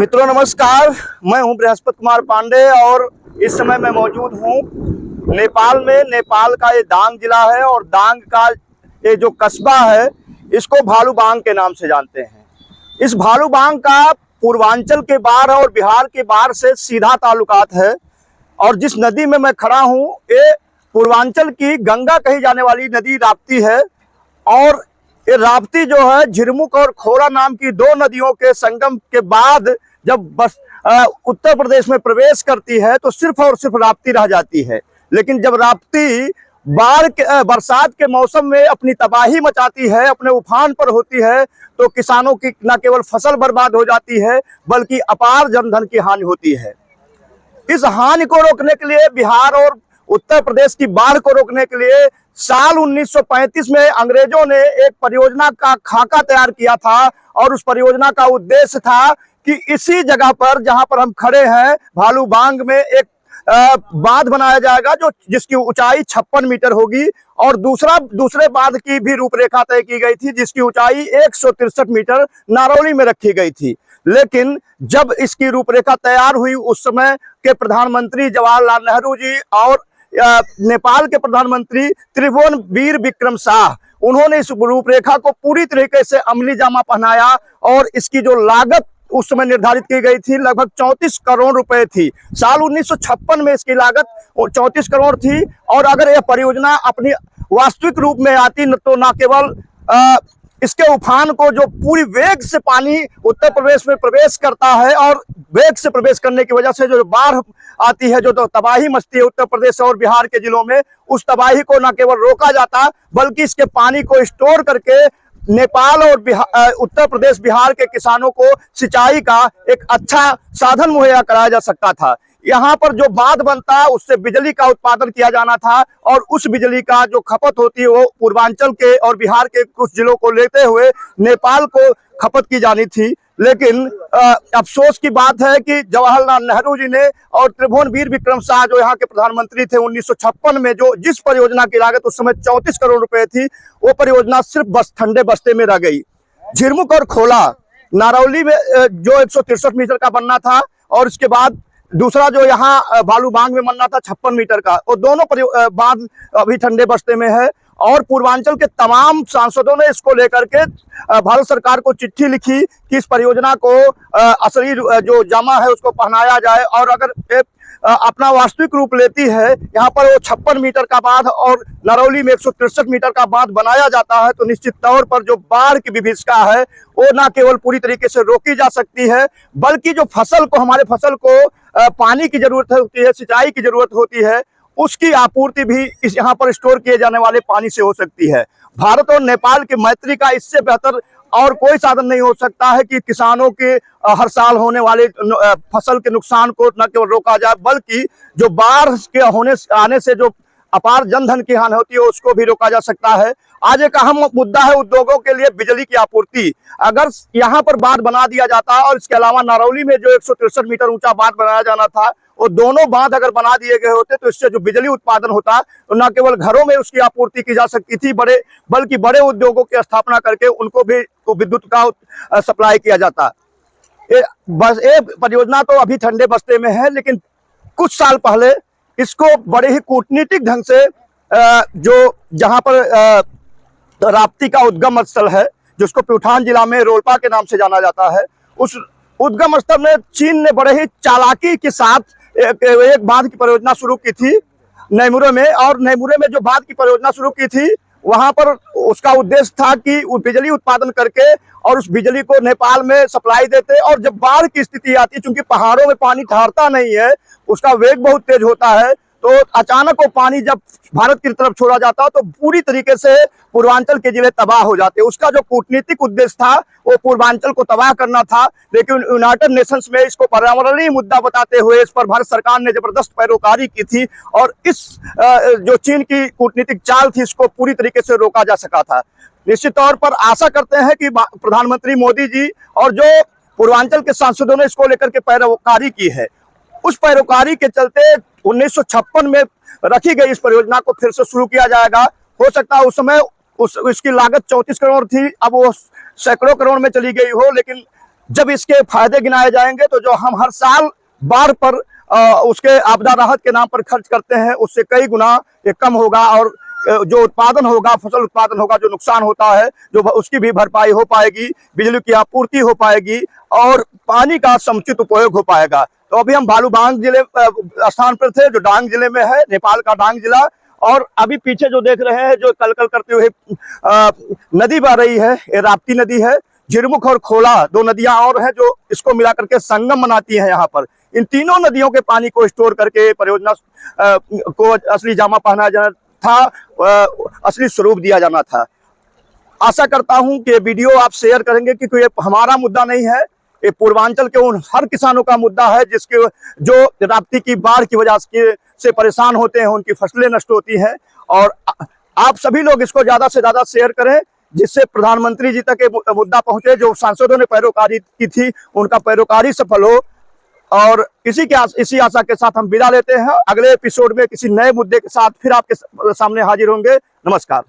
मित्रों नमस्कार, मैं हूं बृहस्पति कुमार पांडे और इस समय मैं मौजूद हूं नेपाल में। नेपाल का ये दांग जिला है और दांग का ये जो कस्बा है इसको भालूबांग के नाम से जानते हैं। इस भालूबांग का पूर्वांचल के बाढ़ और बिहार के बाढ़ से सीधा ताल्लुकात है और जिस नदी में मैं खड़ा हूं ये पूर्वांचल की गंगा कही जाने वाली नदी राप्ती है। और ये राप्ती जो है झिरमुख और खोरा नाम की दो नदियों के संगम के बाद जब उत्तर प्रदेश में प्रवेश करती है तो सिर्फ और सिर्फ राप्ती रह जाती है। लेकिन जब राप्ती बरसात के मौसम में अपनी तबाही मचाती है, अपने उफान पर होती है, तो किसानों की न केवल फसल बर्बाद हो जाती है बल्कि अपार जनधन की हानि होती है। इस हानि को रोकने के लिए बिहार और उत्तर प्रदेश की बाढ़ को रोकने के लिए साल 1935 में अंग्रेजों ने एक परियोजना का खाका तैयार किया था और उस परियोजना का उद्देश्य था कि इसी जगह पर जहां पर हम खड़े हैं भालूबांग में एक बांध बनाया जाएगा जो जिसकी ऊंचाई 56 मीटर होगी और दूसरे बांध की भी रूपरेखा तय की गई थी जिसकी ऊंचाई 163 मीटर नारौली में रखी गई थी। लेकिन जब इसकी रूपरेखा तैयार हुई उस समय के प्रधानमंत्री जवाहरलाल नेहरू जी और नेपाल के प्रधानमंत्री त्रिभुवनवीर विक्रम शाह, उन्होंने इस रूपरेखा को पूरी तरीके से अमली जामा पहनाया और इसकी जो लागत उस समय निर्धारित की गई थी लगभग 34 करोड़ रुपए थी। साल 1956 में इसकी लागत 34 करोड़ थी और अगर यह परियोजना अपनी वास्तविक रूप में आती तो न केवल इसके उफान को जो पूरी वेग से पानी उत्तर प्रदेश में प्रवेश करता है और वेग से प्रवेश करने की वजह से जो बाढ़ आती है, जो तबाही मचती है उत्तर प्रदेश और बिहार के जिलों में, उस तबाही को न केवल रोका जाता बल्कि इसके पानी को स्टोर करके नेपाल और उत्तर प्रदेश बिहार के किसानों को सिंचाई का एक अच्छा साधन मुहैया कराया जा सकता था। यहाँ पर जो बांध बनता है उससे बिजली का उत्पादन किया जाना था और उस बिजली का जो खपत होती है वो पूर्वांचल के और बिहार के कुछ जिलों को लेते हुए नेपाल को खपत की जानी थी। लेकिन अफसोस की बात है कि जवाहरलाल नेहरू जी ने और त्रिभुवनवीर विक्रम शाह जो यहाँ के प्रधानमंत्री थे 1956 में जो जिस परियोजना की लागत उस समय 34 करोड़ रुपए थी, वो परियोजना सिर्फ बस ठंडे बस्ते में रह गई। झिरमुख और खोला नारौली में जो 163 मीटर का बनना था और इसके बाद दूसरा जो यहाँ भालूबांग में बनना था 56 मीटर का, वो दोनों बांध अभी ठंडे बस्ते में है। और पूर्वांचल के तमाम सांसदों ने इसको लेकर के भारत सरकार को चिट्ठी लिखी कि इस परियोजना को असली जो जामा है उसको पहनाया जाए और अगर अपना वास्तविक रूप लेती है यहाँ पर वो 56 मीटर का बांध और नरौली में 163 मीटर का बांध बनाया जाता है तो निश्चित तौर पर जो बाढ़ की विभीषिका है वो न केवल पूरी तरीके से रोकी जा सकती है बल्कि जो हमारे फसल को पानी की जरूरत होती है, सिंचाई की जरूरत होती है, उसकी आपूर्ति भी इस यहाँ पर स्टोर किए जाने वाले पानी से हो सकती है। भारत और नेपाल की मैत्री का इससे बेहतर और कोई साधन नहीं हो सकता है कि किसानों के हर साल होने वाले फसल के नुकसान को न केवल रोका जाए बल्कि जो बाढ़ के आने से जो अपार जनधन की हानि होती है उसको भी रोका जा सकता है। आज एक अहम मुद्दा है उद्योगों के लिए बिजली की आपूर्ति। अगर यहाँ पर बांध बना दिया जाता और इसके अलावा नारौली में जो 163 मीटर ऊंचा बांध बनाया जाना था वो दोनों बांध अगर बना दिए गए होते तो इससे जो बिजली उत्पादन होता तो न केवल घरों में उसकी आपूर्ति की जा सकती थी बल्कि बड़े उद्योगों की स्थापना करके उनको भी विद्युत का सप्लाई किया जाता। बस ये परियोजना तो अभी ठंडे बस्ते में है लेकिन कुछ साल पहले इसको बड़े ही कूटनीतिक ढंग से जो जहां पर राप्ती का उद्गम स्थल है जिसको प्यूठान जिला में रोलपा के नाम से जाना जाता है, उस उद्गम स्थल में चीन ने बड़े ही चालाकी के साथ एक बांध की परियोजना शुरू की थी नैमुरे में। और नैमुरे में जो बांध की परियोजना शुरू की थी वहां पर उसका उद्देश्य था कि बिजली उत्पादन करके और उस बिजली को नेपाल में सप्लाई देते और जब बाढ़ की स्थिति आती है चूंकि पहाड़ों में पानी ठहरता नहीं है, उसका वेग बहुत तेज होता है, तो अचानक वो पानी जब भारत की तरफ छोड़ा जाता तो पूरी तरीके से पूर्वांचल के जिले तबाह हो जाते। उसका जो कूटनीतिक उद्देश्य था वो पूर्वांचल को तबाह करना था, लेकिन यूनाइटेड नेशंस में इसको पर्यावरणीय मुद्दा बताते हुए इस पर भारत सरकार ने जबरदस्त पैरोकारी की थी और इस जो चीन की कूटनीतिक चाल थी इसको पूरी तरीके से रोका जा सका था। निश्चित तौर पर आशा करते हैं कि प्रधानमंत्री मोदी जी और जो पूर्वांचल के सांसदों ने इसको लेकर के पैरोकारी की है, उस पैरोकारी के चलते 1956 में रखी गई इस परियोजना को फिर से शुरू किया जाएगा। हो सकता है उस समय इसकी लागत 34 करोड़ थी, अब वो सैकड़ों करोड़ में चली गई हो, लेकिन जब इसके फायदे गिनाए जाएंगे तो जो हम हर साल बाढ़ पर उसके आपदा राहत के नाम पर खर्च करते हैं उससे कई गुना ये कम होगा, और जो उत्पादन होगा, फसल उत्पादन होगा, जो नुकसान होता है जो उसकी भी भरपाई हो पाएगी, बिजली की आपूर्ति हो पाएगी और पानी का समुचित उपयोग हो पाएगा। तो अभी हम बालूबांग जिले स्थान पर थे जो डांग जिले में है, नेपाल का डांग जिला। और अभी पीछे जो देख रहे हैं जो कलकल करते हुए नदी बह रही है, ये राप्ती नदी है। झिरमुख और खोला दो नदियां और हैं जो इसको मिला करके संगम बनाती हैं यहाँ पर। इन तीनों नदियों के पानी को स्टोर करके परियोजना को असली जामा पहनाया जाना था, असली स्वरूप दिया जाना था। आशा करता हूं कि वीडियो आप शेयर करेंगे क्योंकि ये हमारा मुद्दा नहीं है, ये पूर्वांचल के उन हर किसानों का मुद्दा है जिसके जो राप्ती की बाढ़ की वजह से परेशान होते हैं, उनकी फसलें नष्ट होती हैं। और आप सभी लोग इसको ज्यादा से ज्यादा शेयर करें जिससे प्रधानमंत्री जी तक ये मुद्दा पहुंचे। जो सांसदों ने पैरोकारी की थी उनका पैरोकारी सफल हो। और इसी आशा के साथ हम विदा लेते हैं। अगले एपिसोड में किसी नए मुद्दे के साथ फिर आपके सामने हाजिर होंगे। नमस्कार।